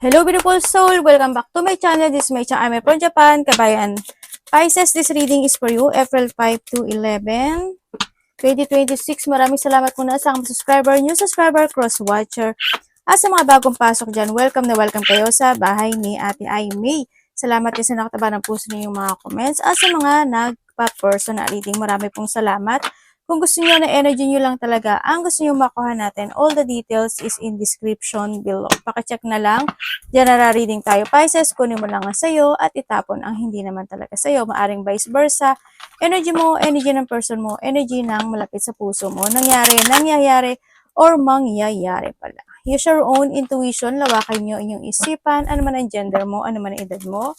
Hello beautiful soul! Welcome back to my channel. This is my channel. I'm from Japan, Kabayan. Pisces, this reading is for you, April 5 to 11, 2026. Maraming salamat muna sa mga subscriber, new subscriber, cross-watcher. At sa mga bagong pasok dyan, welcome na welcome kayo sa bahay ni Ate Aimee. Salamat din sa nakataba ng puso ninyong mga comments. At sa mga nagpa-personal reading, marami pong salamat. Kung gusto niyo na energy niyo lang talaga, ang gusto niyo makuha natin, all the details is in description below. Pakicheck na lang. Diyan na-reading tayo, Pisces. Kunin mo lang ang sayo at itapon ang hindi naman talaga sayo. Maaring vice versa. Energy mo, energy ng person mo, energy ng malapit sa puso mo. Nangyayari, or mangyayari pala. Use your own intuition. Lawakan nyo inyong isipan. Ano man ang gender mo, ano man ang edad mo.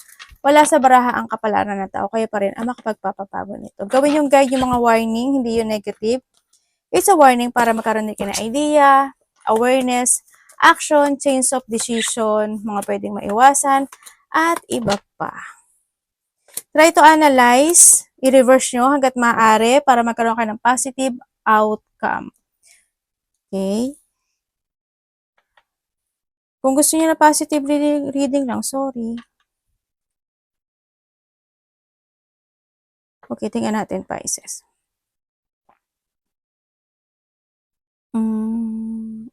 Wala sa baraha ang kapalaran ng tao, kaya pa rin ang makapagpapabago nito. Gawin yung guide yung mga warning, hindi yung negative. It's a warning para magkaroon din ng idea, awareness, action, change of decision, mga pwedeng maiwasan, at iba pa. Try to analyze, i-reverse nyo hanggat maaari para magkaroon ka ng positive outcome. Okay? Kung gusto niyo na positive reading lang, sorry. Okay, tingnan natin, Pisces.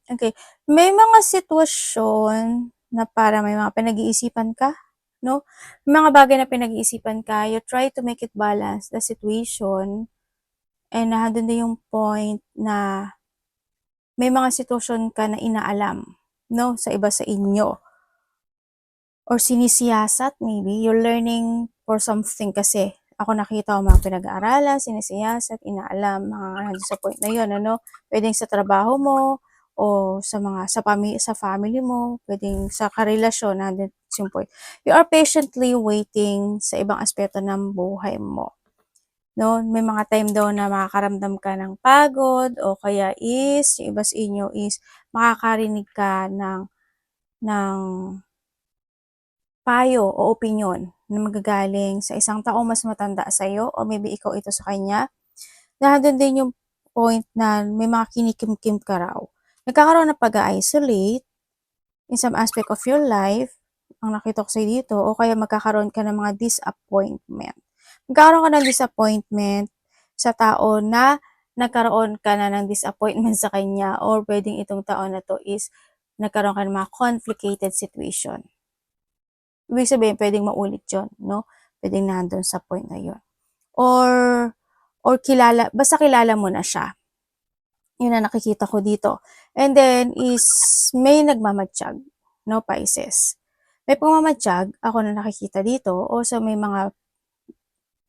Okay. May mga sitwasyon na para may mga pinag-iisipan ka, no? May mga bagay na pinag-iisipan ka, you try to make it balance the situation, and nandun din yung point na may mga sitwasyon ka na inaalam, no? Sa iba sa inyo. Or sinisiyasat, maybe. You're learning for something kasi. Ako nakita ko mga pinag-aaralan, sinisiyasat, inaalam, mga nandun sa point na yun, ano? Pwedeng sa trabaho mo, o sa family mo, pwedeng sa karelasyon, nandun yung point. You are patiently waiting sa ibang aspeto ng buhay mo. No? May mga time daw na makakaramdam ka ng pagod, o kaya is, yung iba sa inyo is, makakarinig ka ng payo o opinyon na magagaling sa isang taong mas matanda sa iyo, o maybe ikaw ito sa kanya. Nandun din yung point na may mga kinikimkim ka raw. Nagkakaroon ng pag-isolate in some aspect of your life, ang nakita ko sa'yo dito, o kaya magkakaroon ka ng mga disappointment. Magkakaroon ka ng disappointment sa tao na nagkaroon ka na ng disappointment sa kanya, or pwedeng itong taon na to is nagkaroon ka ng mga complicated situation. Ibig sabihin, pwedeng maulit yun, no? Pwedeng nandun sa point na yun. Or basta kilala mo na siya. Yun na nakikita ko dito. And then, is may nagmamatsyag, no, Pisces. May pagmamatsyag, ako na nakikita dito, o sa may mga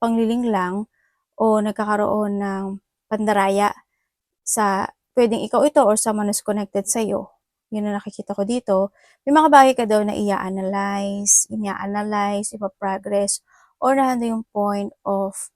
pangliling lang, o nagkakaroon ng pandaraya sa, pwedeng ikaw ito, or someone who's connected sa'yo. Yun na nakikita ko dito. May mga bagay ka daw na i-analyze, ipa-progress, or nandun yung point of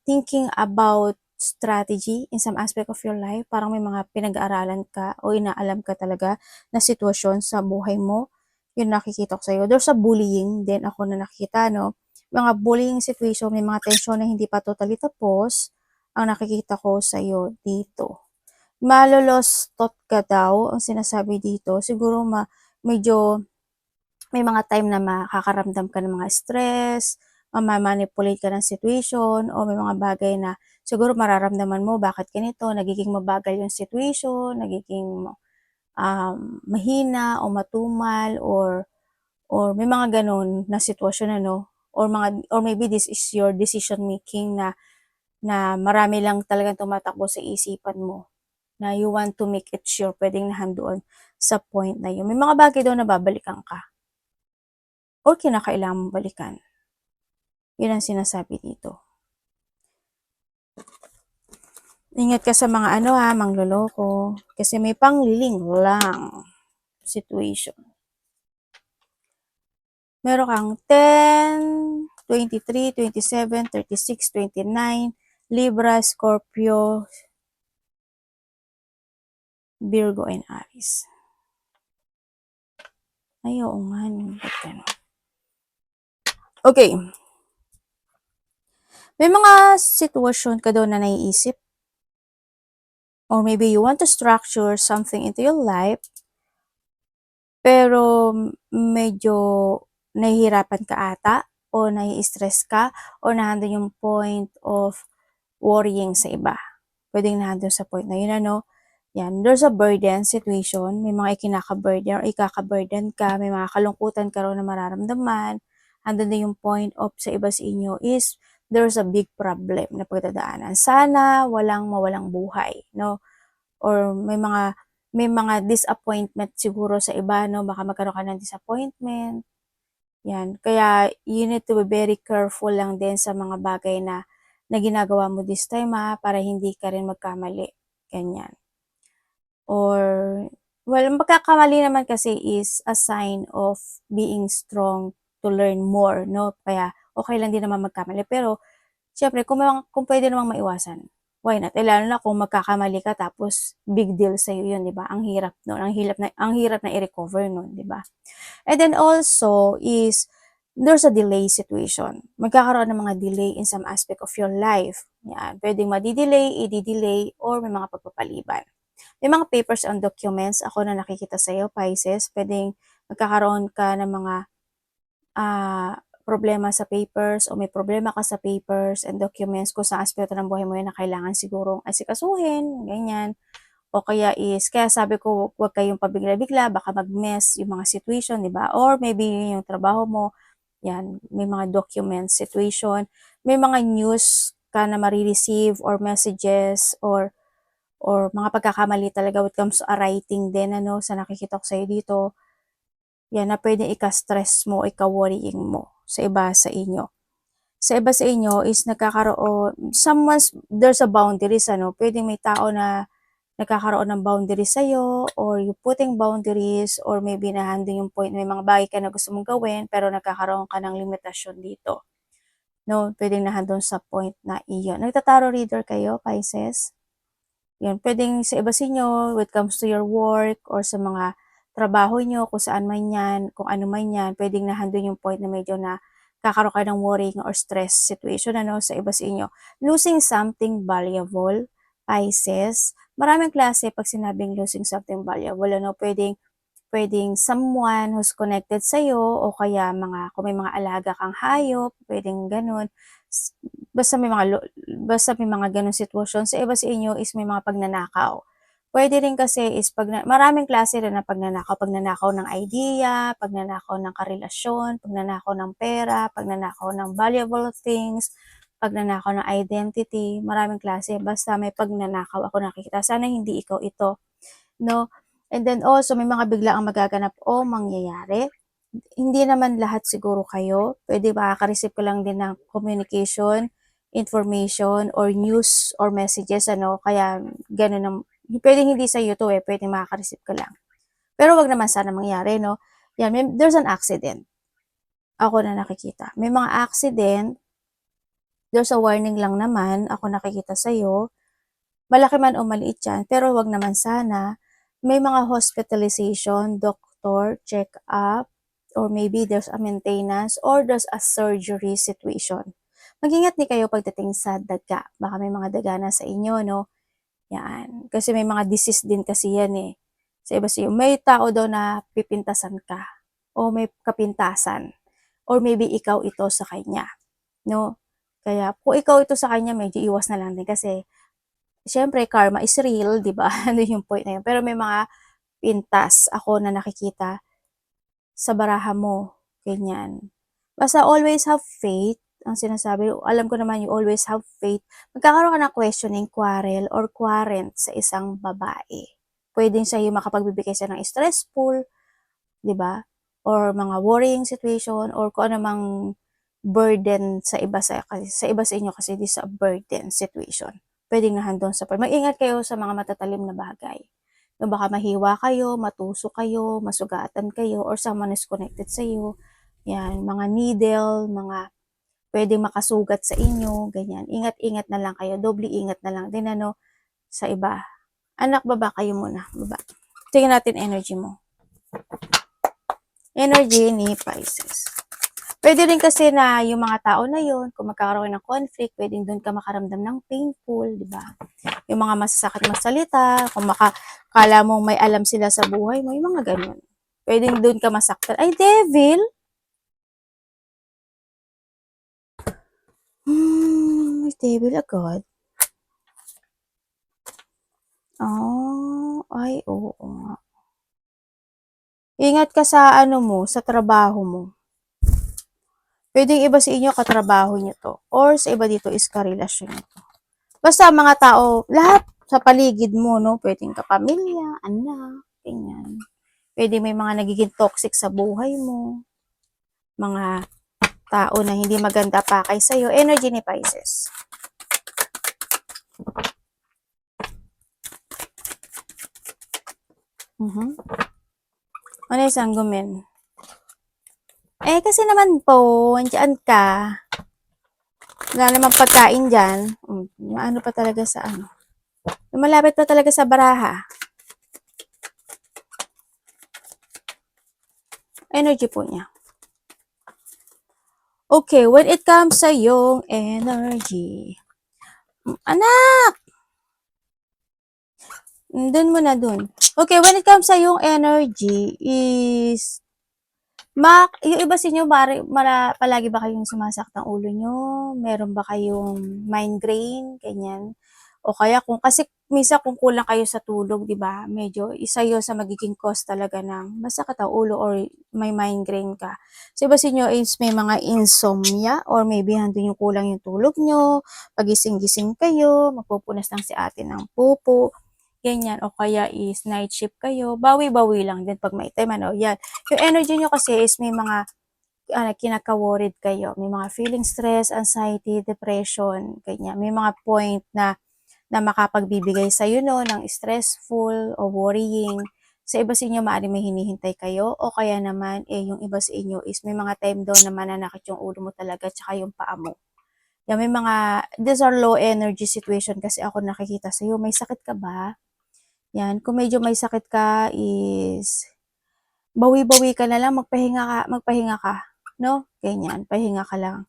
thinking about strategy in some aspect of your life. Parang may mga pinag-aaralan ka o inaalam ka talaga na sitwasyon sa buhay mo. Yun nakikita ko sa'yo. There's a bullying din ako na nakikita, no? Mga bullying situation, may mga tensyon na hindi pa totally tapos, ang nakikita ko sa'yo dito. Malolostot ka daw, ang sinasabi dito. Siguro medyo may mga time na makakaramdam ka ng mga stress, mamamanipulate ka ng situation, o may mga bagay na siguro mararamdaman mo bakit ganito, nagiging mabagal yung situation, nagiging mahina o matumal, or may mga ganun na sitwasyon, ano, or maybe this is your decision making na marami lang talagang tumatakbo sa isipan mo, na you want to make it sure, pwedeng nahandoon sa point na yun. May mga bagay daw na babalikan ka, o kinakailangan mong balikan. Yun ang sinasabi dito. Ingat ka sa mga mangloloko. Kasi may pangliling lang situation. Meron kang 10, 23, 27, 36, 29, Libra, Scorpio, Virgo, and Aries. Ay, oo nga. Okay. May mga sitwasyon ka daw na naiisip, or maybe you want to structure something into your life, Pero medyo nahihirapan ka ata o nai-stress ka o nandun yung point of worrying sa iba. Pwedeng nandun sa point na yun ano. Yan, there's a burden situation, may mga ikinaka-burden or ikaka-burden ka, may mga kalungkutan ka raw na mararamdaman. Andun na yung point of sa iba sa inyo is there's a big problem na pagdadaanan. Sana walang mawalang buhay, no? Or may mga disappointment siguro sa iba, no? Baka magkaroon ka ng disappointment. Yan. Kaya you need to be very careful lang din sa mga bagay na ginagawa mo this time para hindi ka rin magkamali. Ganyan. Or, well, magkakamali naman kasi is a sign of being strong to learn more, no? Kaya okay lang din naman magkamali. Pero, syempre, kung pwede namang maiwasan, why not? Lalo na kung magkakamali ka tapos big deal sa'yo yun, di ba? Ang hirap nun. Ang hirap na i-recover nun, di ba? And then also is, there's a delay situation. Magkakaroon ng mga delay in some aspect of your life. Yan. Pwedeng madi-delay, i-delay, or may mga pagpapaliban. May mga papers and documents ako na nakikita sa'yo, Pisces. Pwedeng magkakaroon ka ng mga problema sa papers o may problema ka sa papers and documents kung sa aspeto ng buhay mo yun na kailangan sigurong asikasuhin, ganyan. O kaya sabi ko, huwag kayong pabigla-bigla, baka mag-mess yung mga situation, di ba? Or maybe yung trabaho mo, yan, may mga document situation, may mga news ka na marireceive or messages or mga pagkakamali talaga when it comes to writing din, ano, sa nakikita ko sa'yo dito, yan, na pwede ika-stress mo, ika-worrying mo sa iba sa inyo. Sa iba sa inyo is there's a boundaries, ano, pwedeng may tao na nagkakaroon ng boundaries sa'yo or you putting boundaries or maybe nahandang yung point, may mga bagay ka na gusto mong gawin pero nagkakaroon ka ng limitasyon dito. No, pwedeng nahandang sa point na iyon. Nagtataro reader kayo, Pisces? Yun, pwedeng sa iba sa inyo, when it comes to your work or sa mga trabaho nyo, kung saan man yan, kung ano man yan, pwedeng nahandun yung point na medyo na kakaroon ka ng worrying or stress situation, ano, sa iba sa inyo. Losing something valuable, Pisces. Maraming klase pag sinabing losing something valuable, ano, pwedeng someone who's connected sa'yo o kaya kung may mga alaga kang hayop, pwedeng ganun. Basta may mga ganun sitwasyon. Sa iba sa inyo is may mga pagnanakaw. Pwede rin kasi is maraming klase rin ng pagnanakaw ng idea, pagnanakaw ng karelasyon, pagnanakaw ng pera, pagnanakaw ng valuable things, pagnanakaw ng identity, maraming klase. Basta may pagnanakaw ako nakikita. Sana hindi ikaw ito, no? And then also, may mga biglaang magaganap o mangyayari. Hindi naman lahat siguro kayo. Pwede makaka-receive ka lang din ng communication, information, or news, or messages, ano. Kaya, ganun pwedeng hindi sa'yo to pwedeng makaka-receive ka lang. Pero wag naman sana mangyari, no. Yan, there's an accident. Ako na nakikita. May mga accident, there's a warning lang naman, ako nakikita sa'yo. Malaki man o maliit yan, pero wag naman sana. May mga hospitalization, doctor, check-up, or maybe there's a maintenance, or there's a surgery situation. Mag-ingat din kayo pagdating sa daga. Baka may mga daga na sa inyo, no? Yan. Kasi may mga disease din kasi yan sa iba sa iyo. May tao daw na pipintasan ka, o may kapintasan, or maybe ikaw ito sa kanya, no? Kaya kung ikaw ito sa kanya, medyo iwas na lang din kasi siyempre, karma is real, di ba? Ano yung point na yun. Pero may mga pintas ako na nakikita sa baraha mo. Ganyan. Basta always have faith. Ang sinasabi, alam ko naman you always have faith. Magkakaroon ka ng questioning, quarrel, or quarrent sa isang babae. Pwedeng sa'yo makapagbibigay siya ng stressful, di ba? Or mga worrying situation, or kung ano mang burden sa iba sa inyo kasi this is a burden situation. Pwedeng nahandon sa mag-ingat kayo sa mga matatalim na bagay. No, baka mahiwa kayo, matuso kayo, masugatan kayo, or someone is connected sa iyo. Yan, mga needle, mga pwedeng makasugat sa inyo, ganyan. Ingat-ingat na lang kayo, doble ingat na lang din ano sa iba. Anak, baba kayo muna, baba. Tingnan natin energy mo. Energy ni Pisces. Pwede rin kasi na yung mga tao na yun, kung magkakaroon ng conflict, pwedeng doon ka makaramdam ng painful, di ba? Yung mga masasakit na salita, kung kala mong may alam sila sa buhay mo, yung mga ganun. Pwedeng doon ka masaktan. Ay, devil! May devil agad. Ay, oo nga. Ingat ka sa ano mo, sa trabaho mo. Pwedeng iba sa inyo katrabaho nyo to. Or sa iba dito is karelasyon nyo to. Basta mga tao, lahat sa paligid mo, no? Pwedeng kapamilya, anak, ganyan. Pwede may mga nagiging toxic sa buhay mo. Mga tao na hindi maganda pa kay sa'yo. Energy ni Pisces. Ano yung sanggumin? Kasi naman po, andyan ka. Wala namang pagkain dyan. Ano pa talaga sa ano? Malapit pa talaga sa baraha. Energy po niya. Okay, when it comes sa yung energy. Anak! Dun mo na dun. Okay, when it comes sa yung energy is yung iba sa inyo, palagi ba kayong sumasaktan ulo nyo? Meron ba kayong migraine? Ganyan. O kaya kasi minsan kung kulang kayo sa tulog, di ba? Medyo isa yun sa magiging cause talaga ng masakit ang ulo or may migraine ka. So iba sa inyo is may mga insomnia or maybe handun yung kulang yung tulog nyo, pagising-gising kayo, magpupunas lang si ate ng pupo, ganyan, o kaya is night shift kayo, bawi-bawi lang din pag may time, ano, yan. Yung energy nyo kasi is may mga kinaka-worried kayo, may mga feeling stress, anxiety, depression, ganyan. May mga point na makapagbibigay sa'yo no, ng stressful o worrying. Sa iba sa inyo, maaaring may hinihintay kayo, o kaya naman, yung iba sa inyo is may mga time daw na mananakit yung ulo mo talaga, tsaka yung paa mo. Yan, may mga, these are low energy situation kasi ako nakikita sa'yo. May sakit ka ba? Yan, kung medyo may sakit ka is bawi-bawi ka na lang, magpahinga ka, no? Ganyan, pahinga ka lang.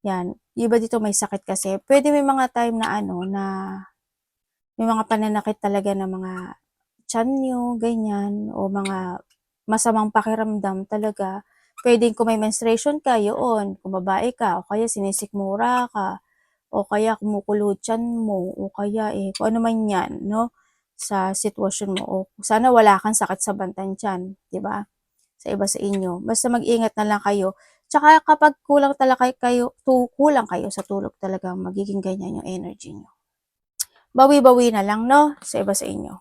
Yan, iba dito may sakit kasi. Pwede may mga time na na may mga pananakit talaga ng mga tiyan nyo, ganyan, o mga masamang pakiramdam talaga. Pwedeng kung may menstruation ka, yun, kung babae ka, o kaya sinisikmura ka, o kaya kumukulo tiyan mo, o kaya kung ano man yan, no? Sa sitwasyon mo, o sana wala kang sakit sa bantan tiyan, di ba? Sa iba sa inyo. Basta mag-ingat na lang kayo. Tsaka kapag kulang kayo sa tulog, talagang magiging ganyan yung energy nyo. Bawi-bawi na lang, no? Sa iba sa inyo.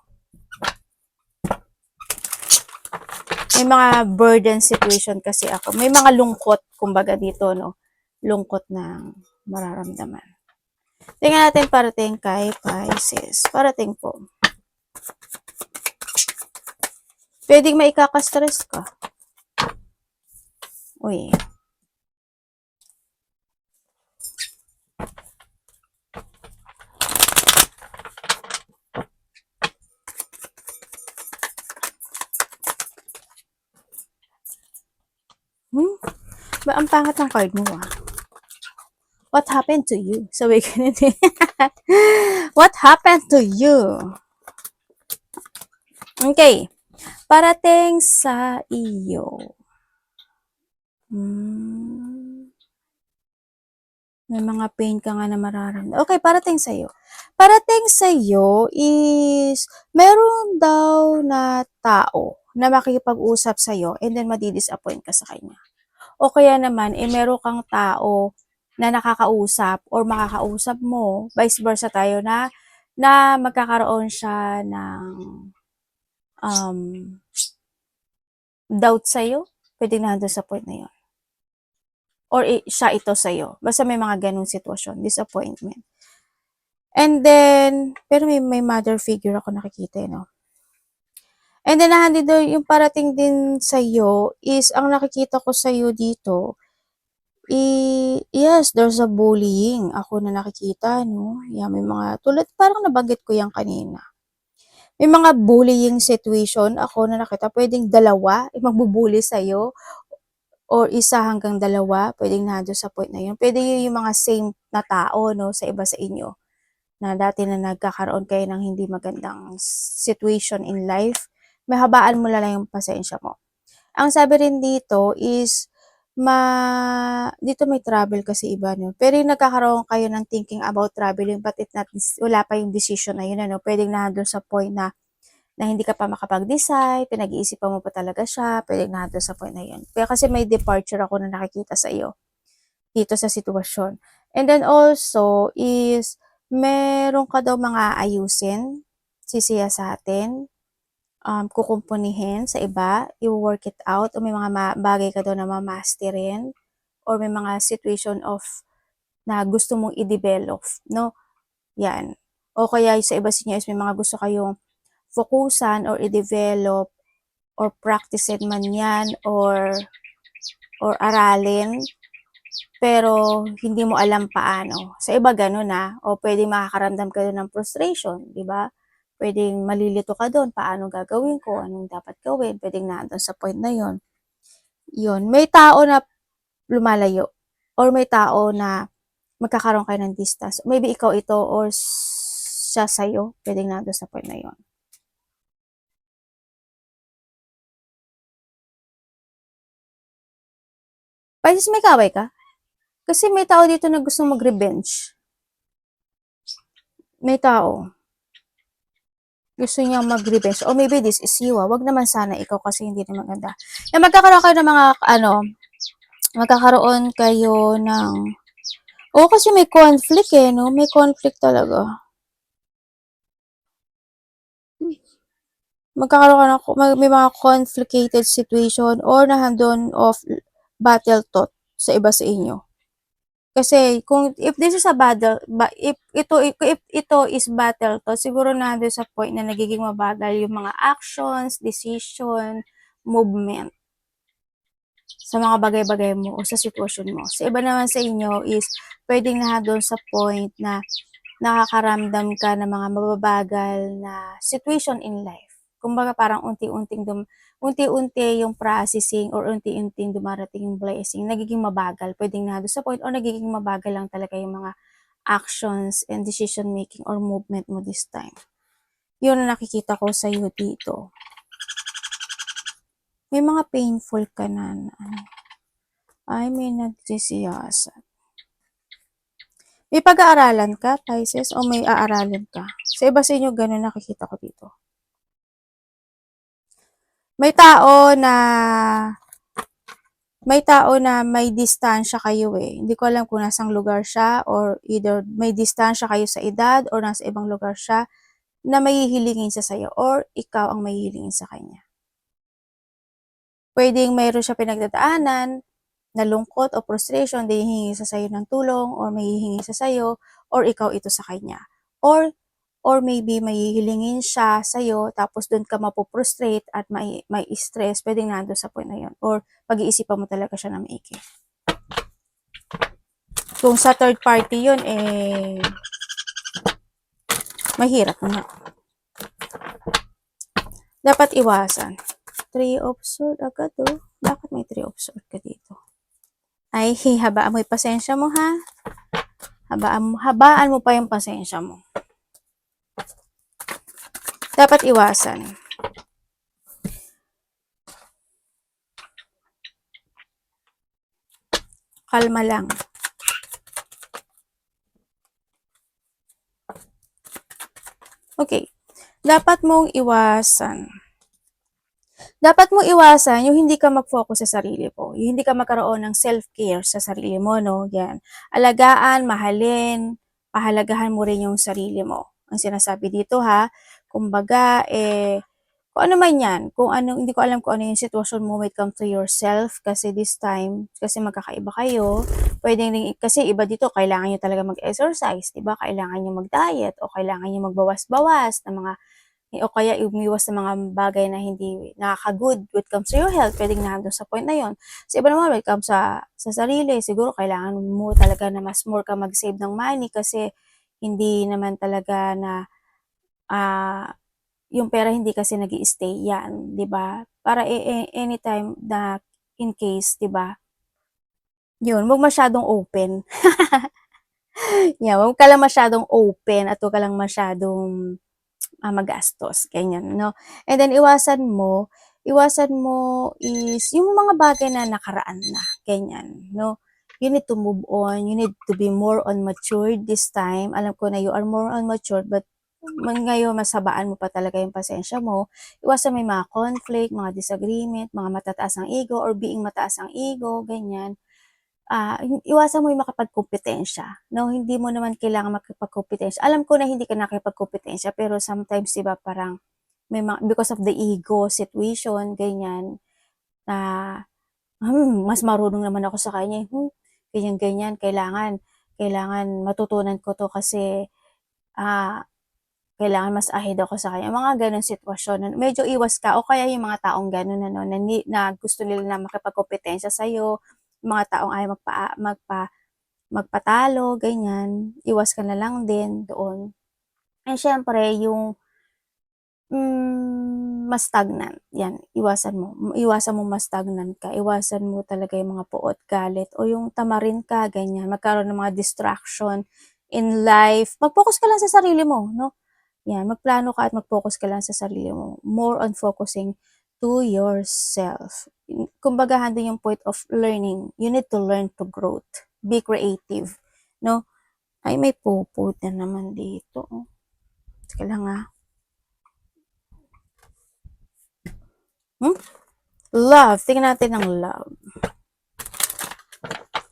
May mga burden situation kasi ako. May mga lungkot, kumbaga dito, no? Lungkot na mararamdaman. Tingnan natin parating kay Pisces. Parating po. Pwedeng maikaka-stress ka. Uy. Ba, ang pangat ng card mo, What happened to you? Sabi ko na din. What happened to you? Okay. Parating sa iyo. May mga pain ka nga na mararamdaman. Okay, parating sa iyo. Parating sa iyo is meron daw na tao na makikipag-usap sa iyo and then madi-disappoint ka sa kanya. O kaya naman, meron kang tao na nakakausap or makakausap mo, vice versa tayo na magkakaroon siya ng doubt sa'yo. Pwede na doon sa point na yun. Or siya ito sa'yo. Basta may mga ganung sitwasyon, disappointment. And then, pero may mother figure ako nakikita, no? And then, doon yung parating din sa'yo is, ang nakikita ko sa'yo dito, yes, there's a bullying. Ako na nakikita, no? Yeah, may mga, parang nabanggit ko yan kanina. May mga bullying situation ako na nakita, pwedeng dalawa, magbubully sa'yo, or isa hanggang dalawa, pwedeng nandun sa point na yun. Pwede yun yung mga same na tao, no, sa iba sa inyo, na dati na nagkakaroon kayo ng hindi magandang situation in life, may habaan mo lang yung pasensya mo. Ang sabi rin dito is dito may travel kasi iba, no? Pero yung nagkakaroon kayo ng thinking about traveling but it not, wala pa yung decision na yun, ano? Pwedeng nandun sa point na hindi ka pa makapag-decide, pinag-iisipan mo pa talaga siya, pwedeng nandun sa point na yun. Pero kasi may departure ako na nakikita sa iyo dito sa sitwasyon. And then also is, meron ka daw mga ayusin, sisiya sa atin, kukumpunihin sa iba, i-work it out, o may mga bagay ka daw na mamasterin, or may mga situation of na gusto mong i-develop, no? Yan. O kaya sa iba sa inyo is may mga gusto kayong fokusan or i-develop or practicein man yan or aralin, pero hindi mo alam paano. Sa iba ganun o pwedeng makakaramdam ka doon ng frustration, di ba? Pwedeng malilito ka doon, paano gagawin ko, anong dapat gawin, pwedeng nandun sa point na yon. Yun, may tao na lumalayo or may tao na magkakaroon kayo ng distance. Maybe ikaw ito or siya sa'yo, pwedeng nandun sa point na yon. Pisces, may kaway ka? Kasi may tao dito na gusto mag-revenge. May tao. Gusto niya mag-revenge. Or maybe this is you. Wag naman sana ikaw kasi hindi na maganda. Na magkakaroon kayo ng mga, magkakaroon kayo ng, kasi may conflict no? May conflict talaga. Magkakaroon ka ng, may mga complicated situation or nahandon of battle thought sa iba sa inyo. Kasi kung if this is a battle, if ito is battle to, siguro nandun sa point na nagiging mabagal yung mga actions, decision, movement sa mga bagay-bagay mo o sa sitwasyon mo. Sa iba naman sa inyo is pwedeng nandun sa point na nakakaramdam ka ng mga mababagal na situation in life. Kumbaga parang unti-unti yung processing or unti-unting dumarating yung blessing, nagiging mabagal. Pwedeng na doon sa point or nagiging mabagal lang talaga yung mga actions and decision making or movement mo this time. Yun ang nakikita ko sa iyo dito. May mga painful ka na ay may nagsisiyasat. May pag-aaralan ka, Pisces, o may aaralin ka? Sa iba sa inyo, ganun nakikita ko dito. May tao na may distansya kayo Hindi ko alam kung nasang lugar siya or either may distansya kayo sa edad or nasa ibang lugar siya na may hihilingin siya sa'yo or ikaw ang may hihilingin sa kanya. Pwedeng mayroon siya pinagdadaanan na lungkot o frustration, di hihingi sa sayo ng tulong or may hihingi sa sayo or ikaw ito sa kanya. Or maybe may hihilingin siya sa'yo tapos doon ka mapuprostrate at may stress, pwedeng nando sa point na yun. Or pag-iisipan mo talaga siya na maigi. Kung sa third party yun, mahirap na. Dapat iwasan. 3 of Swords agad Bakit may 3 of Swords ka dito? Ay, habaan mo yung pasensya mo ha. Habaan mo pa yung pasensya mo. Dapat iwasan. Kalma lang. Okay. Dapat mong iwasan yung hindi ka mag-focus sa sarili mo. Yung hindi ka magkaroon ng self-care sa sarili mo, no? Yan. Alagaan, mahalin, pahalagahan mo rin yung sarili mo. Ang sinasabi dito ha, kumbaga, kung ano man yan, hindi ko alam kung ano yung sitwasyon mo when it comes to yourself, kasi this time, kasi magkakaiba kayo, pwedeng rin, kasi iba dito, kailangan nyo talaga mag-exercise, diba? Kailangan nyo mag-diet, o kailangan nyo magbawas-bawas ng mga o kaya umiwas sa mga bagay na hindi nakaka-good when it comes to your health, pwedeng nandun sa point na yon. So, iba naman when it comes sa sarili, siguro kailangan mo talaga na mas more ka mag-save ng money kasi hindi naman talaga na yung pera hindi kasi nag-i-stay yan, di ba? Para anytime na in case, di ba? Yun, wag masyadong open. Yeah, wag ka lang masyadong open at wag ka lang masyadong magastos, ganyan, no? And then, iwasan mo iwasan mo is yung mga bagay na nakaraan na, ganyan, no? You need to move on, you need to be more on matured this time. Alam ko na you are more on matured, but ngayon masabaan mo pa talaga yung pasensya mo. Iwasan mo yung mga conflict, mga disagreement, mga matataas ang ego or being mataas ang ego, ganyan. Iwasan mo yung makipagkompetensya, no? Hindi mo naman kailangan makipagkompetensya. Alam ko na hindi ka nakikipagkompetensya, pero sometimes, di ba, parang may because of the ego situation, ganyan, na, mas marunong naman ako sa kanya, ganyan, ganyan, kailangan matutunan ko to kasi, ah, kailangan mas ahead ako sa kanya. Mga gano'ng sitwasyon na medyo iwas ka o kaya yung mga taong gano'n ano, na gusto nila na makipagkompetensya sa'yo, mga taong ayaw magpatalo, ganyan, iwas ka na lang din doon. And siyempre yung, mas stagnant, yan, iwasan mo ma-stagnant ka, iwasan mo talaga yung mga puot, galit o yung tamarin ka, ganyan, magkaroon ng mga distraction in life. Mag-focus ka lang sa sarili mo, no? Yan, magplano ka at mag-focus ka lang sa sarili mo. More on focusing to yourself. Kumbaga, handun yung point of learning. You need to learn to growth. Be creative. No? Ay, may puput na naman dito. Sige lang Love. Tingnan natin ang love.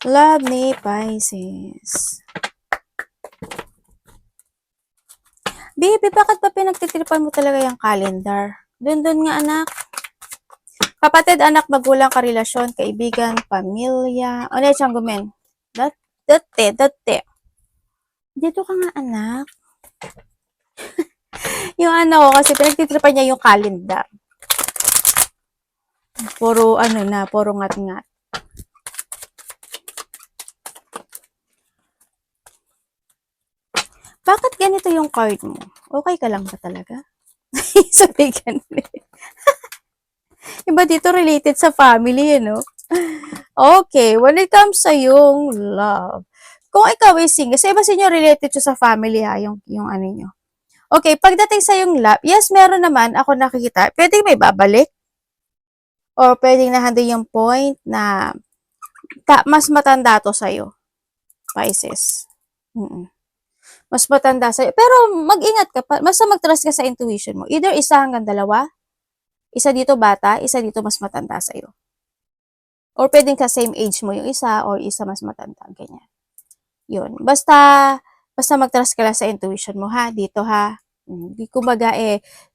Love ni Pisces. Baby, bakit ba pinagtitripan mo talaga yung calendar? Dun nga, anak. Kapatid, anak, magulang, karelasyon, kaibigan, pamilya. Ano yung gumen? Dati. Dito ka nga, anak. Yung ano ko, kasi pinagtitripan niya yung calendar. Puro ngat-ngat. Bakit ganito yung card mo? Okay ka lang ba talaga? Sabi ganun. Iba dito related sa family, no? Okay, when it comes sa yung love, kung ikaw ay single, sa iba sa inyo related siya sa family ha, yung ano nyo. Okay, pagdating sa yung love, yes, meron naman ako nakikita, pwedeng may babalik, or pwedeng nahandin yung point na mas matanda to sa'yo, Pisces. Mas matanda sa'yo. Pero mag-ingat ka pa, basta mag-trust ka sa intuition mo. Either isa hanggang dalawa, isa dito bata, isa dito mas matanda sa'yo. Or pwedeng ka same age mo yung isa, or isa mas matanda, ganyan. Yun. Basta mag-trust ka lang sa intuition mo, ha? Dito, ha? Kumbaga,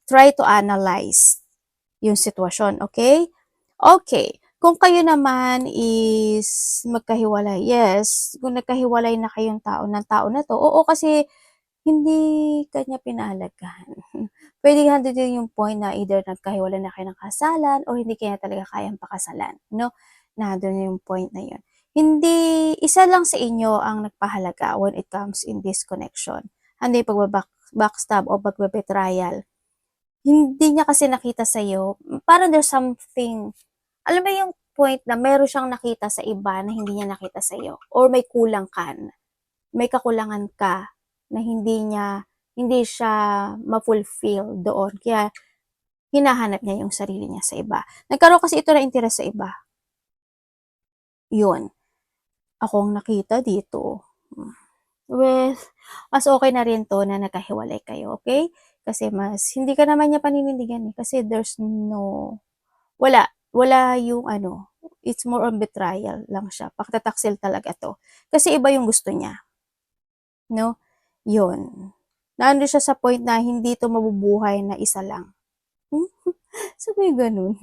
try to analyze yung sitwasyon, okay? Okay. Kung kayo naman is magkahiwalay, yes, kung nagkahiwalay na kayong ng tao na to, oo, kasi hindi kanya pinahalagahan. Pwede handun din yung point na either nagkahiwalay na kayo ng kasalan or hindi kanya talaga kayang pakasalan, no? Nandun yung point na yun. Hindi, isa lang sa inyo ang nagpahalaga when it comes in this connection. Hindi backstab o pagbebetrayal. Hindi niya kasi nakita sa'yo, parang there's something, alam mo yung point na meron siyang nakita sa iba na hindi niya nakita sa'yo, or may kulang ka, may kakulangan ka na hindi siya ma-fulfill doon. Kaya hinahanap niya yung sarili niya sa iba. Nagkaroon kasi ito na interes sa iba. Yun. Ako ang nakita dito. Well, mas okay na rin to na nagkahiwalay kayo, okay? Kasi hindi ka naman niya paninindigan eh. Kasi wala yung ano, it's more on betrayal lang siya. Pagtataksil talaga to. Kasi iba yung gusto niya. No? Yun. Nandun siya sa point na hindi to mabubuhay na isa lang. Sabi ganun.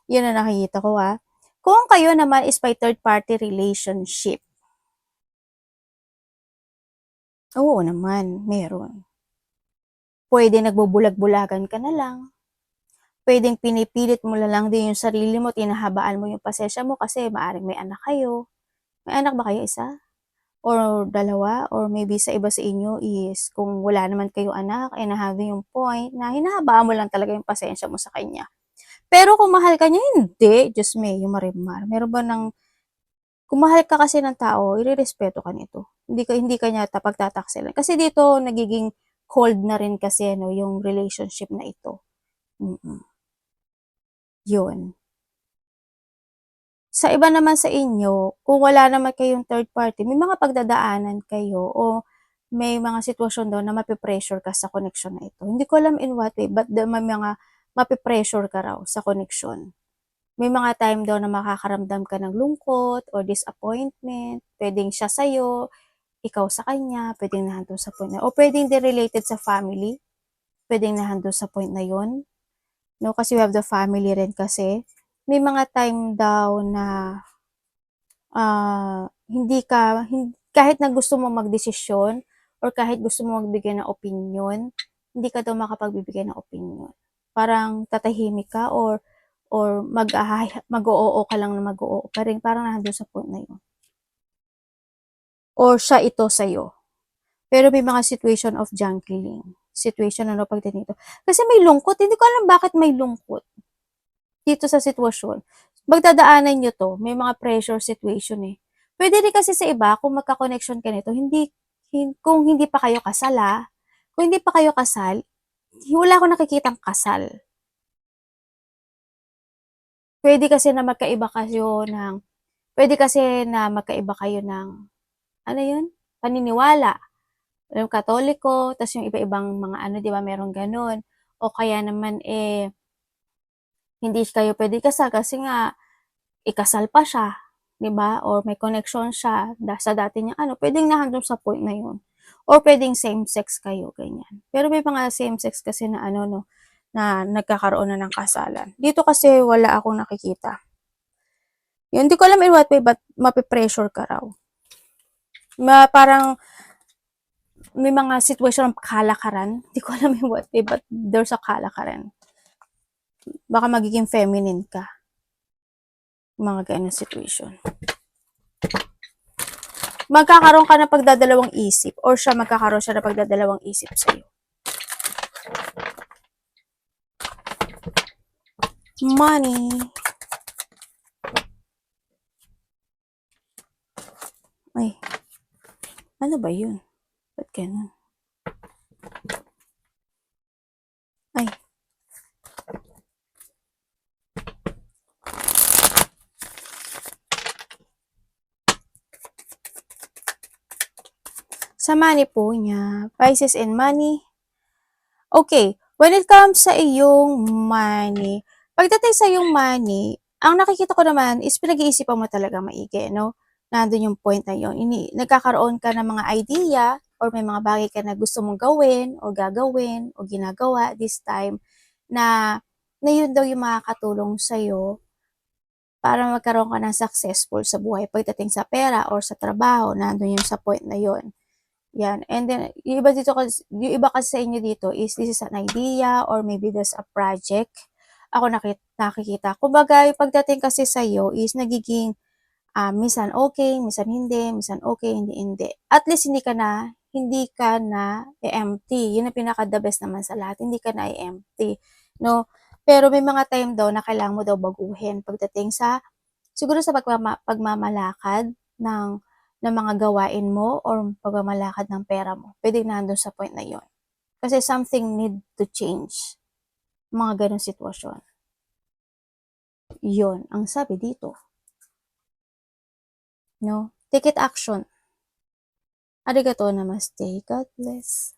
Yan ang nakikita ko ha. Kung kayo naman is by third party relationship. Oo naman, meron. Pwede nagbubulag-bulagan ka na lang. Pwedeng pinipilit mo na lang din yung sarili mo, tinahabaan mo yung pasensya mo kasi maaring may anak kayo. May anak ba kayo, isa? Or dalawa? Or maybe sa iba sa inyo is kung wala naman kayo anak, ay nahabing yung point na hinahabaan mo lang talaga yung pasensya mo sa kanya. Pero kung mahal ka niya, hindi. Diyos me, yung marimar. Meron ba kung mahal ka kasi ng tao, irerespeto ka nito. Hindi ka niya pagtataksilan. Kasi dito, nagiging cold na rin kasi, no, yung relationship na ito. Yun. Sa iba naman sa inyo, kung wala naman kayong third party, may mga pagdadaanan kayo o may mga sitwasyon daw na mape-pressure ka sa connection na ito. Hindi ko alam in what way, but may mga mape-pressure ka raw sa connection. May mga time daw na makakaramdam ka ng lungkot or disappointment, pwedeng siya sa'yo, ikaw sa kanya, pwedeng nandun sa point na, o pwedeng din related sa family, pwedeng nandun sa point na yon. No, kasi we have the family rin kasi. May mga time daw na hindi ka, kahit na gusto mo magdesisyon or kahit gusto mo magbigay ng opinion, hindi ka daw makapagbibigay ng opinion. Parang tatahimik ka or mag-oo ka lang na mag-oo pa rin. Parang nandun sa point na yun. Or siya ito sa'yo. Pero may mga situation of jungling. Situation ano pag dito. Kasi may lungkot. Hindi ko alam bakit may lungkot dito sa sitwasyon. Magdadaanan nyo to. May mga pressure situation eh. Pwede rin kasi sa iba, kung magka-connection ka nito, kung hindi pa kayo kasal kung hindi pa kayo kasal, wala akong nakikitang kasal. Pwede kasi na magkaiba kayo ng, ano yun? Paniniwala. Yung Katoliko, tas yung iba-ibang mga ano, di ba, merong ganun. O kaya naman, hindi kayo pwede kasal kasi nga, ikasal pa siya, di ba? Or may connection siya sa dati niya, pwedeng nahanggang sa point na yun. Or pwedeng same sex kayo, ganyan. Pero may mga same sex kasi na no, na nagkakaroon na ng kasalan. Dito kasi wala akong nakikita. Yun, hindi ko alam in what way, but mapipressure ka raw. Parang, may mga situation ng kalakaran. Hindi ko alam in what way, but there's a kalakaran. Baka magiging feminine ka. Mga ganyan situation. Magkakaroon ka ng pagdadalawang isip or magkakaroon siya ng pagdadalawang isip sa'yo. Money. Ay. Ano ba yun? Ba't ganun? Ay. Sa money po niya. Pisces and money. Okay. When it comes sa iyong money, pagdating sa iyong money, ang nakikita ko naman is pinag-iisipan mo talaga maigi, no? Nandun yung point na yun. Nagkakaroon ka ng mga idea or may mga bagay ka na gusto mong gawin o gagawin o ginagawa this time na yun daw yung makakatulong sa'yo para magkaroon ka ng successful sa buhay pagdating sa pera or sa trabaho, nandun yung sa point na yun. Yan. And then, yung iba kasi sa inyo dito is this is an idea or maybe there's a project. Ako nakikita. Kumbaga, yung pagdating kasi sa'yo is nagiging minsan okay, minsan okay, hindi. At least hindi ka na empty. Yun ang pinaka-the best naman sa lahat. Hindi ka na empty. No? Pero may mga time daw na kailangan mo daw baguhin pagdating siguro sa pagmamalakad ng mga gawain mo or pagmamalakad ng pera mo. Pwede nandun sa point na yon. Kasi something need to change. Mga ganong sitwasyon. Yon ang sabi dito. No? Take it action. Arigato namaste. God bless.